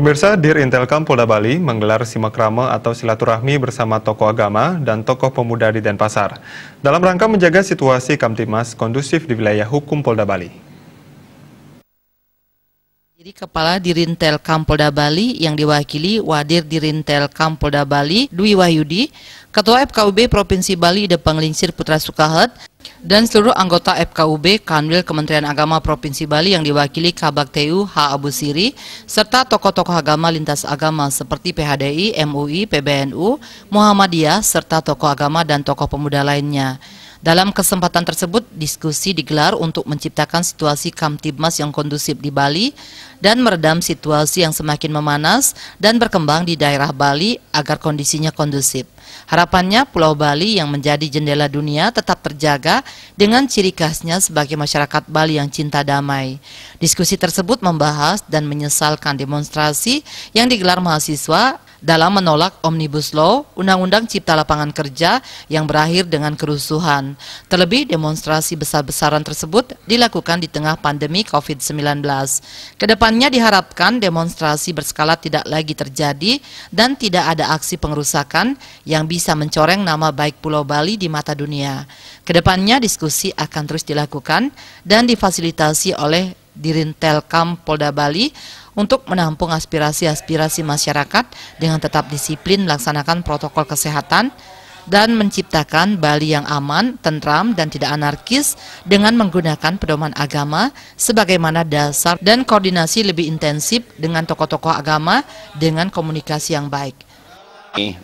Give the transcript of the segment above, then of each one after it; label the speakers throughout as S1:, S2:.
S1: Pemirsa, Dirintelkam Polda Bali menggelar simakrama atau silaturahmi bersama tokoh agama dan tokoh pemuda di Denpasar dalam rangka menjaga situasi Kamtibmas kondusif di wilayah hukum Polda Bali.
S2: Jadi Kepala Dirintelkam Polda Bali yang diwakili Wadir Dirintelkam Polda Bali Dwi Wahyudi, Ketua FKUB Provinsi Bali Ide Panglingsir Putra Sukahet, dan seluruh anggota FKUB Kanwil Kementerian Agama Provinsi Bali yang diwakili Kabag TU H. Abu Siri, serta tokoh-tokoh agama lintas agama seperti PHDI, MUI, PBNU, Muhammadiyah, serta tokoh agama dan tokoh pemuda lainnya. Dalam kesempatan tersebut, diskusi digelar untuk menciptakan situasi Kamtibmas yang kondusif di Bali dan meredam situasi yang semakin memanas dan berkembang di daerah Bali agar kondisinya kondusif. Harapannya Pulau Bali yang menjadi jendela dunia tetap terjaga dengan ciri khasnya sebagai masyarakat Bali yang cinta damai. Diskusi tersebut membahas dan menyesalkan demonstrasi yang digelar mahasiswa dalam menolak Omnibus Law, Undang-Undang Cipta Lapangan Kerja yang berakhir dengan kerusuhan. Terlebih, demonstrasi besar-besaran tersebut dilakukan di tengah pandemi COVID-19. Kedepannya diharapkan demonstrasi berskala tidak lagi terjadi dan tidak ada aksi pengerusakan yang bisa mencoreng nama baik Pulau Bali di mata dunia. Kedepannya diskusi akan terus dilakukan dan difasilitasi oleh Dirintelkam Polda Bali untuk menampung aspirasi-aspirasi masyarakat dengan tetap disiplin melaksanakan protokol kesehatan dan menciptakan Bali yang aman, tentram, dan tidak anarkis dengan menggunakan pedoman agama sebagaimana dasar dan koordinasi lebih intensif dengan tokoh-tokoh agama dengan komunikasi yang baik.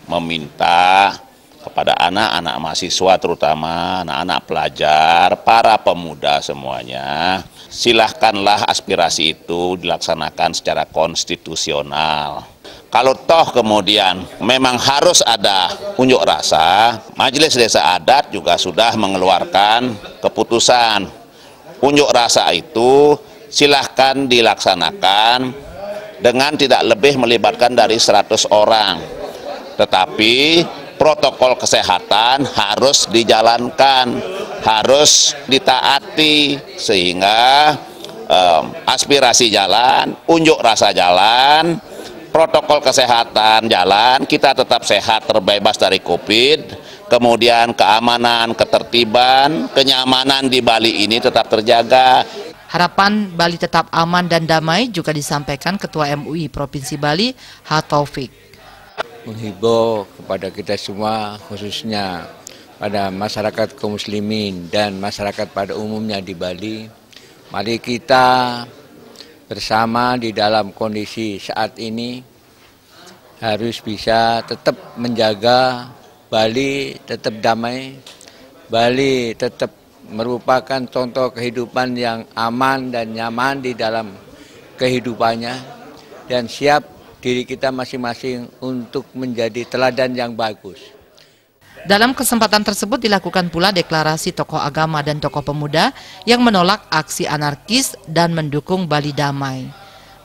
S3: Meminta kepada anak-anak mahasiswa, terutama anak-anak pelajar, para pemuda semuanya, silahkanlah aspirasi itu dilaksanakan secara konstitusional. Kalau toh kemudian memang harus ada unjuk rasa, Majelis Desa Adat juga sudah mengeluarkan keputusan. Unjuk rasa itu silahkan dilaksanakan dengan tidak lebih melibatkan dari 100 orang. Tetapi protokol kesehatan harus dijalankan, harus ditaati sehingga aspirasi jalan, unjuk rasa jalan, protokol kesehatan jalan, kita tetap sehat terbebas dari COVID, kemudian keamanan, ketertiban, kenyamanan di Bali ini tetap terjaga.
S2: Harapan Bali tetap aman dan damai juga disampaikan Ketua MUI Provinsi Bali H. Taufik.
S4: Menghimbau kepada kita semua, khususnya pada masyarakat kaum muslimin dan masyarakat pada umumnya di Bali, mari kita bersama di dalam kondisi saat ini harus bisa tetap menjaga Bali tetap damai, Bali tetap merupakan contoh kehidupan yang aman dan nyaman di dalam kehidupannya, dan siap diri kita masing-masing untuk menjadi teladan yang bagus.
S2: Dalam kesempatan tersebut dilakukan pula deklarasi tokoh agama dan tokoh pemuda yang menolak aksi anarkis dan mendukung Bali damai.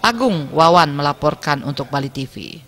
S2: Agung Wawan melaporkan untuk Bali TV.